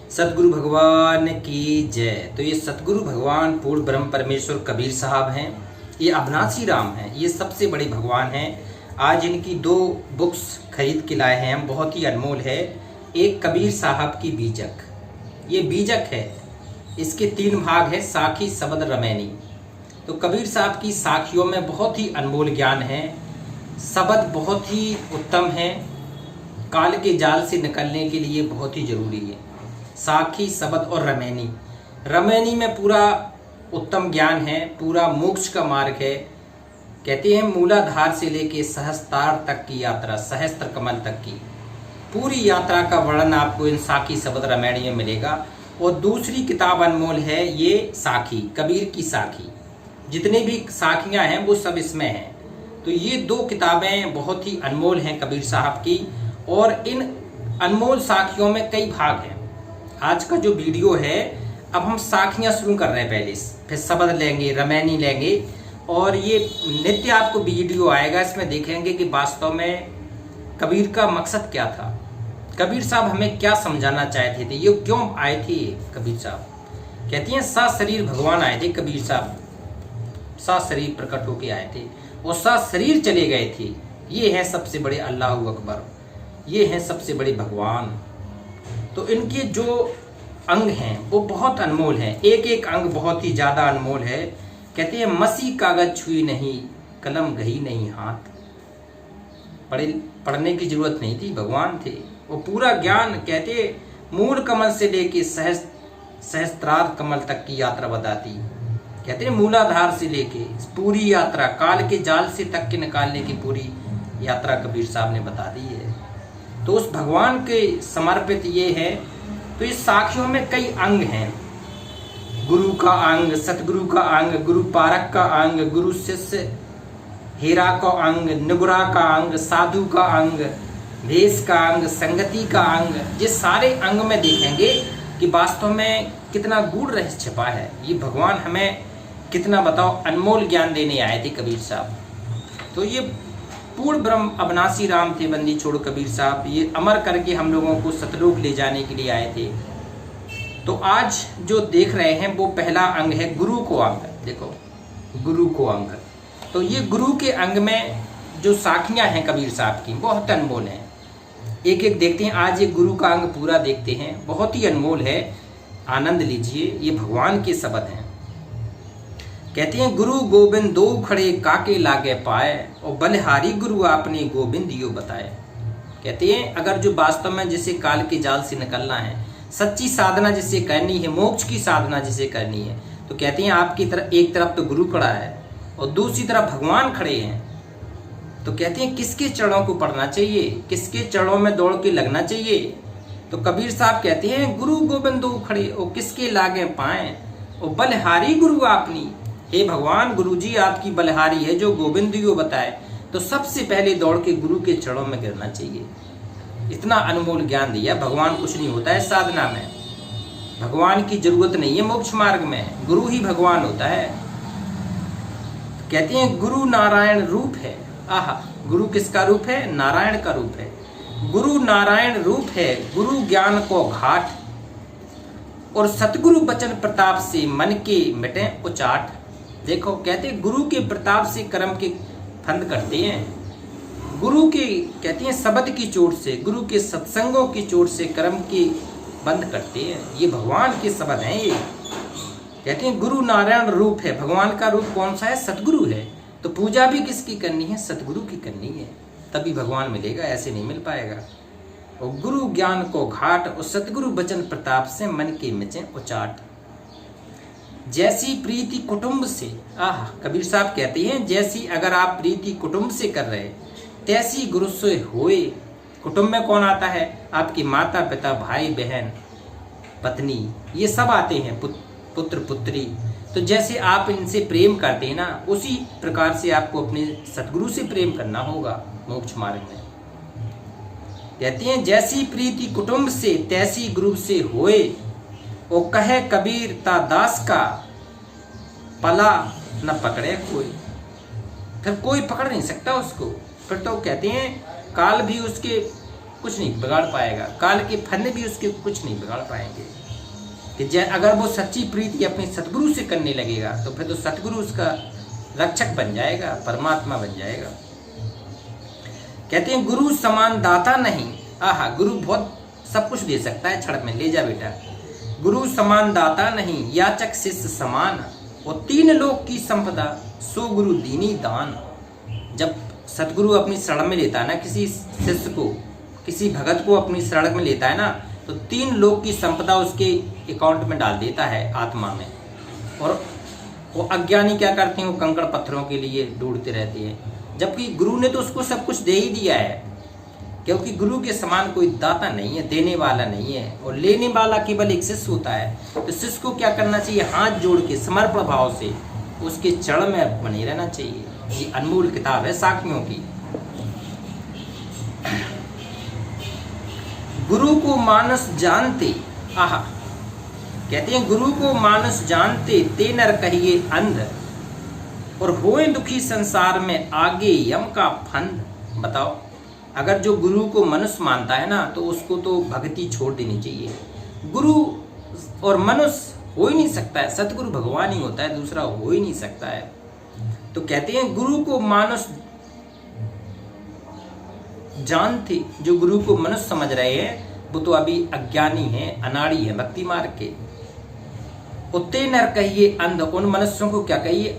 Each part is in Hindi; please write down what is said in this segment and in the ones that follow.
सतगुरु भगवान की जय। तो ये सतगुरु भगवान पूर्ण ब्रह्म परमेश्वर कबीर साहब हैं, ये अविनाशी राम हैं, ये सबसे बड़े भगवान हैं। आज इनकी 2 बुक्स खरीद के लाए हैं हम, बहुत ही अनमोल है। एक कबीर साहब की बीजक, ये बीजक है, इसके 3 भाग है, साखी शबद रमैनी। तो कबीर साहब की साखियों में बहुत ही अनमोल ज्ञान है, शब्द बहुत ही उत्तम है, काल के जाल से निकलने के लिए बहुत ही जरूरी है। साखी शबद और रमैनी, रमैनी में पूरा उत्तम ज्ञान है, पूरा मोक्ष का मार्ग है। कहते हैं मूलाधार से लेके सहस्त्रार तक की यात्रा, सहस्त्र कमल तक की पूरी यात्रा का वर्णन आपको इन साखी शबद रमैनी में मिलेगा। और दूसरी किताब अनमोल है ये साखी, कबीर की साखी। जितने भी साखियां हैं वो सब इसमें हैं। तो ये 2 किताबें बहुत ही अनमोल हैं कबीर साहब की। और इन अनमोल साखियों में कई भाग हैं। आज का जो वीडियो है, अब हम साखियां शुरू कर रहे हैं पहले, फिर शबद लेंगे, रमैनी लेंगे, और ये नित्य आपको वीडियो आएगा। इसमें देखेंगे कि वास्तव में कबीर का मकसद क्या था, कबीर साहब हमें क्या समझाना चाहते थे, ये क्यों आए थे कबीर साहब। कहती हैं सा शरीर भगवान आए थे कबीर साहब, सा शरीर प्रकट होके आए थे और सा शरीर चले गए थे। ये है सबसे बड़े अल्लाह अकबर, ये हैं सबसे बड़े भगवान। तो इनके जो अंग हैं वो बहुत अनमोल हैं, एक एक अंग बहुत ही ज्यादा अनमोल है। कहते हैं मसी कागज छुई नहीं, कलम गही नहीं हाथ। पढ़ने की जरूरत नहीं थी, भगवान थे। वो पूरा ज्ञान कहते मूल कमल से लेके सहस्त्रार कमल तक की यात्रा बताती। कहते हैं मूलाधार से लेके पूरी यात्रा, काल के जाल से तक के निकालने की पूरी यात्रा कबीर साहब ने बता दी है। तो उस भगवान के समर्पित ये है। तो इस साखियों में कई अंग हैं, गुरु का अंग, सतगुरु का अंग, गुरु पारक का अंग, गुरु शिष्य हेरा का अंग, निगुरा का अंग, साधु का अंग, भेष का अंग, संगति का अंग। ये सारे अंग में देखेंगे कि वास्तव में कितना गूढ़ रहस्य छिपा है। ये भगवान हमें कितना, बताओ, अनमोल ज्ञान देने आए थे कबीर साहब। तो ये पूर्ण ब्रह्म अविनाशी राम थे बंदी छोड़ कबीर साहब। ये अमर करके हम लोगों को सतलोक ले जाने के लिए आए थे। तो आज जो देख रहे हैं वो पहला अंग है गुरु को अंग। देखो, गुरु को अंग। तो ये गुरु के अंग में जो साखियां हैं कबीर साहब की बहुत अनमोल हैं। एक एक देखते हैं। आज ये गुरु का अंग पूरा देखते हैं, बहुत ही अनमोल है, आनंद लीजिए। ये भगवान के शब्द हैं। कहते हैं गुरु गोविंद 2 खड़े काके लागे पाए, और बलिहारी गुरु आपने गोविंद यो बताए। कहते हैं अगर जो वास्तव में जिसे काल के जाल से निकलना है, सच्ची साधना जिसे करनी है, मोक्ष की साधना जिसे करनी है, तो कहते हैं आपकी तरफ एक तरफ तो गुरु खड़ा है और दूसरी तरफ भगवान खड़े हैं। तो कहते हैं किसके चरणों को पढ़ना चाहिए, किसके चरणों में दौड़ के लगना चाहिए। तो कबीर साहब कहते हैं गुरु गोविंद 2 खड़े, और किसके लागे पाए, और बलिहारी गुरु आपनी। हे भगवान, गुरुजी आपकी बलिहारी है जो गोविंद यो बताए। तो सबसे पहले दौड़ के गुरु के चरणों में गिरना चाहिए। इतना अनमोल ज्ञान दिया। भगवान कुछ नहीं होता है साधना में, भगवान की जरूरत नहीं है मोक्ष मार्ग में, गुरु ही भगवान होता है। कहते हैं गुरु नारायण रूप है। आहा, गुरु किसका रूप है? नारायण का रूप है। गुरु नारायण रूप है, गुरु ज्ञान को घाट, और सतगुरु बचन प्रताप से मन के मिटे उचाट। देखो, कहते गुरु के प्रताप से कर्म के फंद करते हैं। गुरु के, कहते हैं शब्द की चोट से, गुरु के सत्संगों की चोट से कर्म के बंद करते हैं। ये भगवान के शब्द हैं। ये कहते हैं गुरु नारायण रूप है। भगवान का रूप कौन सा है? सतगुरु है। तो पूजा भी किसकी करनी है? सतगुरु की करनी है, तभी भगवान मिलेगा, ऐसे नहीं मिल पाएगा। और गुरु ज्ञान को घाट, और सतगुरु बचन प्रताप से मन के मिचे उचाट। जैसी प्रीति कुटुंब से, आह, कबीर साहब कहते हैं जैसी अगर आप प्रीति कुटुंब से कर रहे, तैसी गुरु से होए। कुटुंब में कौन आता है? आपकी माता पिता, भाई बहन, पत्नी, ये सब आते हैं, पुत्र पुत्री। तो जैसे आप इनसे प्रेम करते हैं ना, उसी प्रकार से आपको अपने सतगुरु से प्रेम करना होगा मोक्ष मार्ग में। कहते हैं जैसी प्रीति कुटुंब से, तैसी गुरु से होए। वो कहे कबीर ता दास का, पला न पकड़े कोई। फिर कोई पकड़ नहीं सकता उसको। फिर तो कहते हैं काल भी उसके कुछ नहीं बिगाड़ पाएगा, काल के फन भी उसके कुछ नहीं बिगाड़ पाएंगे। कि अगर वो सच्ची प्रीति अपने सतगुरु से करने लगेगा तो फिर तो सतगुरु उसका रक्षक बन जाएगा, परमात्मा बन जाएगा। कहते हैं गुरु समान दाता नहीं। आहा, गुरु बहुत सब कुछ दे सकता है, क्षण में ले जा बेटा। गुरु समान दाता नहीं, याचक शिष्य समान, और 3 लोक की संपदा, सो गुरु दीनी दान। जब सतगुरु अपनी शरण में लेता है ना किसी शिष्य को, किसी भगत को अपनी शरण में लेता है ना, तो 3 लोक की संपदा उसके अकाउंट में डाल देता है, आत्मा में। और वो अज्ञानी क्या करते हैं, वो कंकड़ पत्थरों के लिए ढूंढते रहते हैं, जबकि गुरु ने तो उसको सब कुछ दे ही दिया है। क्योंकि गुरु के समान कोई दाता नहीं है, देने वाला नहीं है, और लेने वाला केवल एक शिष्य होता है। तो शिष्य को क्या करना चाहिए, हाथ जोड़ के समर्पण भाव से उसके चरण में बने रहना चाहिए। ये अनमोल किताब है साखियों की। गुरु को मानस जानते, आहा, कहते हैं गुरु को मानस जानते, ते नर कहिए अंध, और होए दुखी संसार में आगे यम का फंद। बताओ, अगर जो गुरु को मनुष्य मानता है ना, तो उसको तो भक्ति छोड़ देनी चाहिए। गुरु और मनुष्य हो ही नहीं सकता है, सतगुरु भगवान ही होता है, दूसरा हो ही नहीं सकता है। तो कहते हैं गुरु को मानुष जानते, जो गुरु को मनुष्य समझ रहे हैं वो तो अभी अज्ञानी है, अनाड़ी है, भक्ति मार्ग के। उत्ते नर कहिए अंध, उन मनुष्यों को क्या कहिए,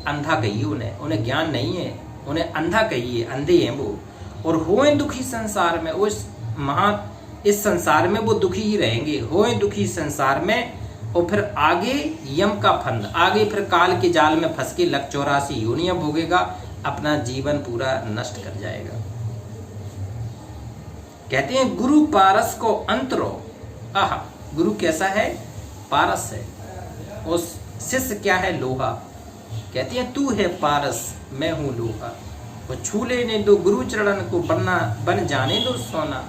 अंधा कहिए, उन्हें ज्ञान नहीं है, उन्हें अंधा कहिए, अंधे हैं वो। और होए दुखी संसार में, इस संसार में वो दुखी ही रहेंगे, होए दुखी संसार में। और फिर आगे यम का फंद, आगे फिर काल के जाल में फंस के 84 योनियां भोगेगा, अपना जीवन पूरा नष्ट कर जाएगा। कहते हैं गुरु पारस को अंतरो, आहा, गुरु कैसा है, पारस है, और शिष्य क्या है, लोहा। कहते हैं तू है पारस, मैं हूं लोहा, और छू लेने दो गुरु चरण को, बन जाने दो सोना।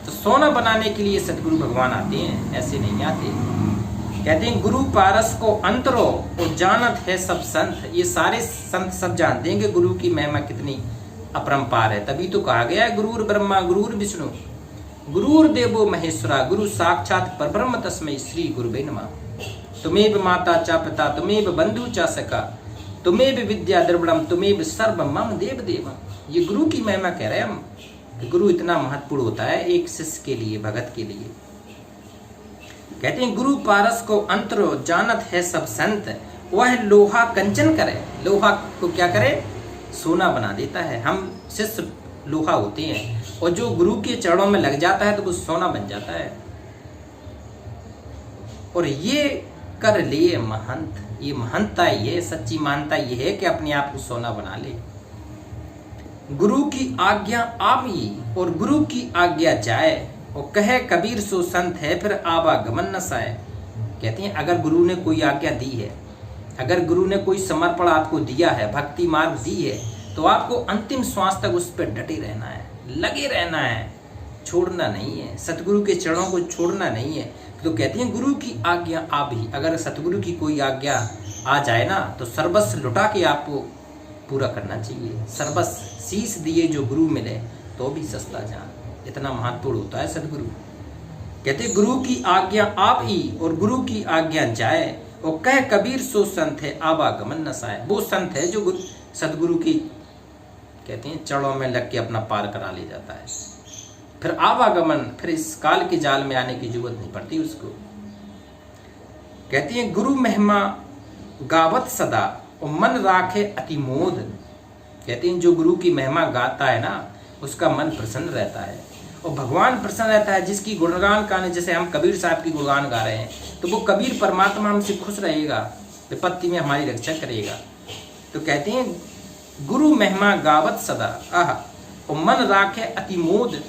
तो सोना बनाने के लिए सतगुरु भगवान आते हैं, ऐसे नहीं आते। कहते हैं गुरु पारस को अंतरो, और जानत है सब संत। ये सारे संत सब जानते हैं कि गुरु की महिमा कितनी अपरंपार है। तभी तो कहा गया है गुरुर ब्रह्मा गुरुर विष्णु गुरुर देवो महेश्वरा, गुरु साक्षात परब्रह्म तस्मै श्री गुरुवे नमः। तुमेव माता चा पिता, तुमेव बंधु चा सखा, तुमेव विद्या द्रविड़म, तुमेव सर्व मम देव देवम। ये गुरु की महिमा कह रहे हैं हम, कि गुरु इतना महत्वपूर्ण होता है एक शिष्य के लिए, भगत के लिए। कहते हैं गुरु पारस को अंतरो, जानत है सब संत, वह लोहा कंचन करे। लोहा को क्या करे, सोना बना देता है। हम शिष्य लोहा होते हैं, और जो गुरु के चरणों में लग जाता है तो वो सोना बन जाता है। और ये कर लिए महंत, ये महंता, ये सच्ची मानता ये है कि अपने आप को सोना बना ले। गुरु की आज्ञा आवी, और गुरु की आज्ञा जाए, और कहे कबीर सो संत है, फिर आवागमन न साए। कहते हैं अगर गुरु ने कोई आज्ञा दी है, अगर गुरु ने कोई समर्पण आपको दिया है, भक्ति मार्ग दी है, तो आपको अंतिम श्वास तक उस पर डटे रहना है, लगे रहना है, छोड़ना नहीं है, सतगुरु के चरणों को छोड़ना नहीं है। तो कहते हैं गुरु की आज्ञा आ भी, अगर सतगुरु की कोई आज्ञा आ जाए ना, तो सर्वस्व लुटा के आपको पूरा करना चाहिए। सर्वस्व शीश दिए जो गुरु मिले तो भी सस्ता जान, इतना महत्वपूर्ण होता है सतगुरु। कहते गुरु की आज्ञा आप ही, और गुरु की आज्ञा जाए, और कह कबीर सो संत है, आवागमन न साए। वो संत है जो सतगुरु की कहते हैं चरणों में लग के अपना पार करा ले जाता है, फिर आवागमन, फिर इस काल के जाल में आने की जरूरत नहीं पड़ती उसको। कहते हैं गुरु महिमा गावत सदा, और मन राखे अतिमोद। कहते हैं जो गुरु की महिमा गाता है ना, उसका मन प्रसन्न रहता है, और भगवान प्रसन्न रहता है। जिसकी गुणगान गाने, जैसे हम कबीर साहब की गुणगान गा रहे हैं, तो वो कबीर परमात्मा हमसे खुश रहेगा, विपत्ति में हमारी रक्षा करेगा। तो कहते हैं गुरु महिमा गावत सदा, आह, और मन राखे अतिमोद,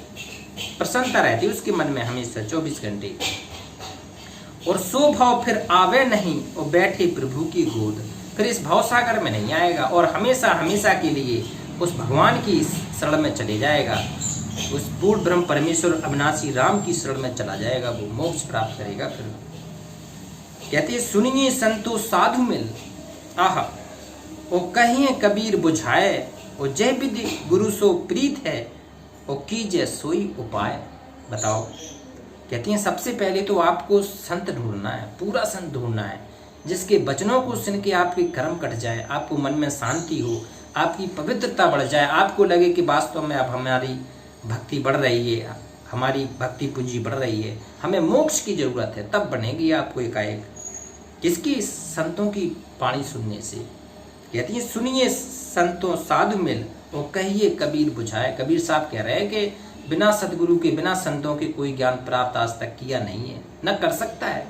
प्रसन्नता रहती है उसके मन में हमेशा 24 घंटे। और सो भाव फिर आवे नहीं, और बैठे प्रभु की गोद। फिर इस भावसागर में नहीं आएगा, और हमेशा हमेशा के लिए उस भगवान की शरण में चले जाएगा, उस पूर्ण ब्रह्म परमेश्वर अविनाशी राम की शरण में चला जाएगा, वो मोक्ष प्राप्त करेगा। फिर कहते सुनिए संतो साधु मिल, आह, ओ कहिए कबीर बुझाए, और जय विधि गुरु सो प्रीत है, और कीजिए सोई उपाय। बताओ, कहती हैं सबसे पहले तो आपको संत ढूंढना है, पूरा संत ढूंढना है, जिसके वचनों को सुन के आपके कर्म कट जाए, आपको मन में शांति हो, आपकी पवित्रता बढ़ जाए, आपको लगे कि वास्तव में अब हमारी भक्ति बढ़ रही है, हमारी भक्ति पूंजी बढ़ रही है, हमें मोक्ष की जरूरत है, तब बनेगी आपको एकाएक। किसकी? संतों की वाणी सुनने से। कहती है सुनिए संतों साधु मिल और कहिए कबीर बुझाए। कबीर साहब कह रहे हैं कि बिना सदगुरु के, बिना संतों के कोई ज्ञान प्राप्त आज तक किया नहीं है, न कर सकता है।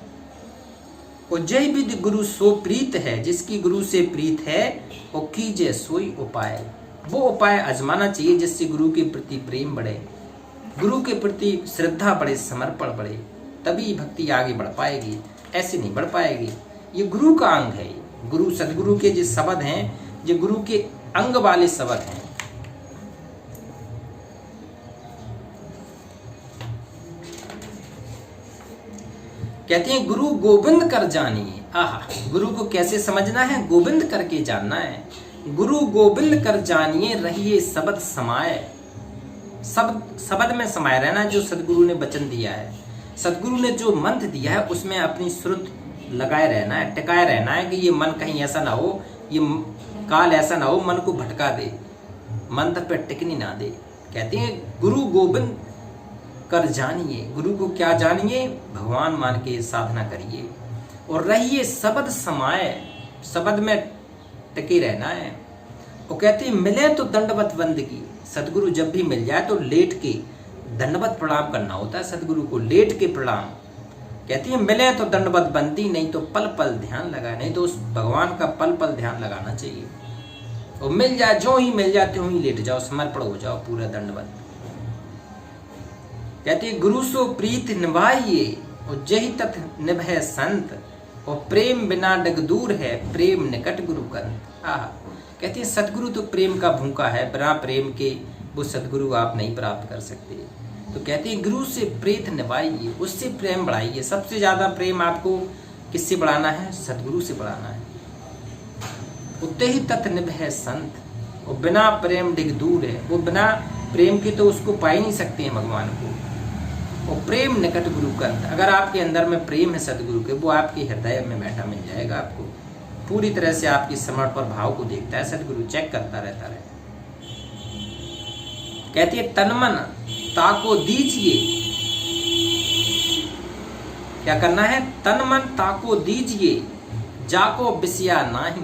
और जय विधि गुरु सो प्रीत है, जिसकी गुरु से प्रीत है वो कीजे सोई उपाय। वो उपाय आजमाना चाहिए जिससे गुरु के प्रति प्रेम बढ़े, गुरु के प्रति श्रद्धा बढ़े, समर्पण बढ़े, तभी भक्ति आगे बढ़ पाएगी, ऐसे नहीं बढ़ पाएगी। ये गुरु का अंग है। गुरु सदगुरु के जो शब्द हैं, जो गुरु के अंग वाले शब्द हैं। कहते हैं गुरु गोविंद कर जानिए। आहा, गुरु को कैसे समझना है? गोविंद करके जानना है। गुरु गोविंद कर जानिए रहिए शब्द समाये। शब्द में समाये रहना, जो सदगुरु ने वचन दिया है, सदगुरु ने जो मंत्र दिया है उसमें अपनी श्रुत लगाए रहना है, टिकाए रहना है कि ये मन कहीं ऐसा ना हो, ये काल ऐसा ना हो मन को भटका दे, मंत्र पे टिकनी ना दे। कहते हैं गुरु गोविंद कर जानिए। गुरु को क्या जानिए? भगवान मान के साधना करिए और रहिए शब्द समाये, शब्द में टिके रहना है। वो कहते हैं मिले तो दंडवत बंदगी। सदगुरु जब भी मिल जाए तो लेट के दंडवत प्रणाम करना होता है, सदगुरु को लेट के प्रणाम। कहती है मिले तो दंडवत बनती, नहीं तो पल पल ध्यान लगा, नहीं तो उस भगवान का पल पल ध्यान लगाना चाहिए। और मिल जाए, जो ही मिल जाते हो ही लेट जाओ, समर्पण हो जाओ पूरा दंडवत। कहती है गुरु सो प्रीत निभाइए और जही तथ निभय संत, और प्रेम बिना डग दूर है, प्रेम निकट गुरु कंत। आह, कहती है सदगुरु तो प्रेम का भूखा है, बिना प्रेम के वो सदगुरु आप नहीं प्राप्त कर सकते। तो कहते हैं गुरु से प्रीत निभाइए, उससे प्रेम बढ़ाइए। सबसे ज्यादा प्रेम आपको किससे बढ़ाना है? सदगुरु से बढ़ाना है। उते ही तथ निभय संत, और बिना प्रेम डिग दूर है, वो बिना प्रेम के तो उसको पा ही नहीं सकते हैं भगवान को। और प्रेम निकट गुरु कंत, अगर आपके अंदर में प्रेम है सदगुरु के, वो आपके हृदय में बैठा मिल जाएगा आपको। पूरी तरह से आपकी समर्पण भाव को देखता है सदगुरु, चेक करता रहता है। कहती है तन मन ताको दीजिए। क्या करना है? तन मन ताको दीजिए, जाको बिसिया नाही,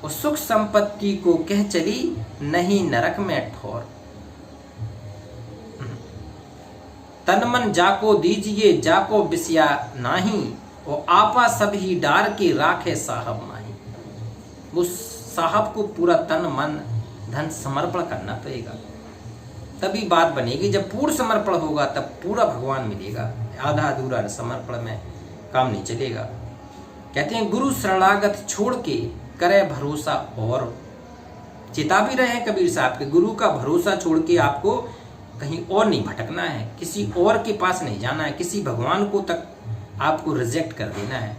और सुख संपत्ति को कह चली, नहीं नरक में ठोर। तन मन जाको दीजिए, जाको बिसिया नाही, और आपा सभी डार के राखे साहब माही। वो साहब को पूरा तन मन धन समर्पण करना पड़ेगा, तभी बात बनेगी। जब पूर्ण समर्पण होगा तब पूरा भगवान मिलेगा। आधा अधूरा समर्पण में काम नहीं चलेगा। कहते हैं गुरु शरणागत छोड़ के करे भरोसा, और चेता भी रहे हैं कबीर साहब के, गुरु का भरोसा छोड़ के आपको कहीं और नहीं भटकना है, किसी और के पास नहीं जाना है, किसी भगवान को तक आपको रिजेक्ट कर देना है।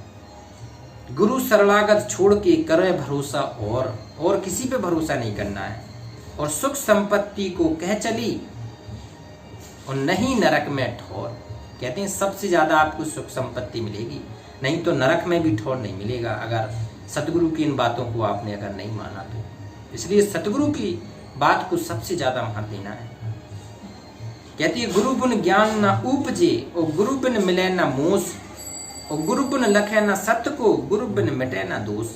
गुरु शरणागत छोड़ के करे भरोसा, और किसी पे भरोसा नहीं करना है। और सुख संपत्ति को कह चली, और नहीं नरक में ठोर। कहते हैं सबसे ज्यादा आपको सुख संपत्ति मिलेगी, नहीं तो नरक में भी ठोर नहीं मिलेगा, अगर सतगुरु की इन बातों को आपने अगर नहीं माना तो। इसलिए सतगुरु की बात को सबसे ज्यादा महत्व देना है। कहती है गुरु बिन ज्ञान न उपजे, और गुरु बिन मिले न मोस, और गुरु बिन लखे न सत्य को, गुरु बिन मिटे न दोष।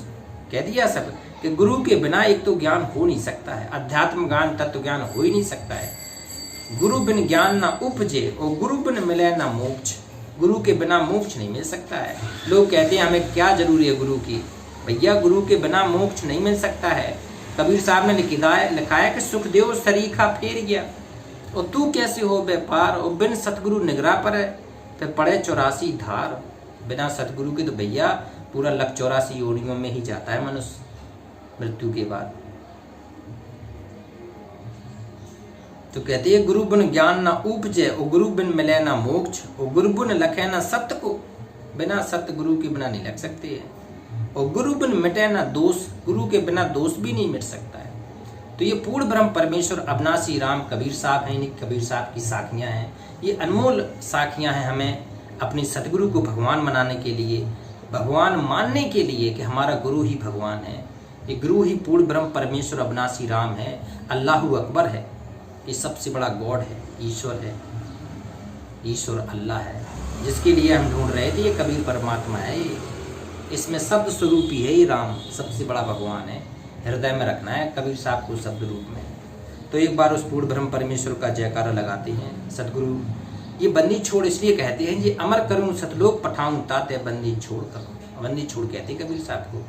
कह दिया सब कि गुरु के बिना एक तो ज्ञान हो नहीं सकता है, अध्यात्म ज्ञान तत्व ज्ञान हो ही नहीं सकता है। गुरु बिन ज्ञान न उपजे, और गुरु बिन मिले न मोक्ष। गुरु के बिना मोक्ष नहीं मिल सकता है। लोग कहते हैं हमें क्या जरूरी है गुरु की? भैया गुरु के बिना मोक्ष नहीं मिल सकता है। कबीर साहब ने लिखा है कि सुखदेव सरीखा फेर गया, और तू कैसे हो व्यापार, और बिन सतगुरु निगरा पर फिर पड़े 84 धार। बिना सतगुरु के तो भैया पूरा लक 84 योनियों में ही जाता है मनुष्य मृत्यु के बाद। तो कहते हैं गुरु बिन ज्ञान ना उपजे, और गुरु बिन मिले ना मोक्ष, और गुरु बिन लखे ना सत्य को। बिना सत्य गुरु के बिना नहीं लग सकते हैं। और गुरु बिन मिटे ना दोष, गुरु के बिना दोष भी नहीं मिट सकता है। तो ये पूर्ण ब्रह्म परमेश्वर अविनाशी राम कबीर साहब हैं, इन्हीं कबीर साहब की साखियाँ हैं। ये अनमोल साखियाँ हैं हमें अपने सतगुरु को भगवान बनाने के लिए, भगवान मानने के लिए कि हमारा गुरु ही भगवान है, ये गुरु ही पूर्ण ब्रह्म परमेश्वर अविनाशी राम है, अल्लाहु अकबर है, ये सबसे बड़ा गॉड है, ईश्वर है, ईश्वर अल्लाह है, जिसके लिए हम ढूंढ रहे थे। ये कबीर परमात्मा है, इसमें शब्द स्वरूप ही है, ये राम सबसे बड़ा भगवान है। हृदय में रखना है कबीर साहब को शब्द रूप में। तो एक बार उस पूर्ण ब्रह्म परमेश्वर का जयकारा लगाते हैं सतगुरु। ये बंदी छोड़ इसलिए कहते हैं, ये अमर करूं सतलोक पठाऊं ताते बंदी छोड़ करूं। बंदी छोड़ कहते हैं कबीर साहब को।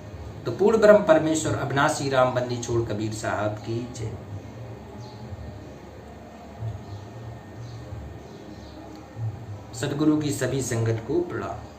तो पूर्ण ब्रह्म परमेश्वर अविनाशी राम बंदी छोड़ कबीर साहब की जय। सतगुरु की सभी संगत को प्रणाम।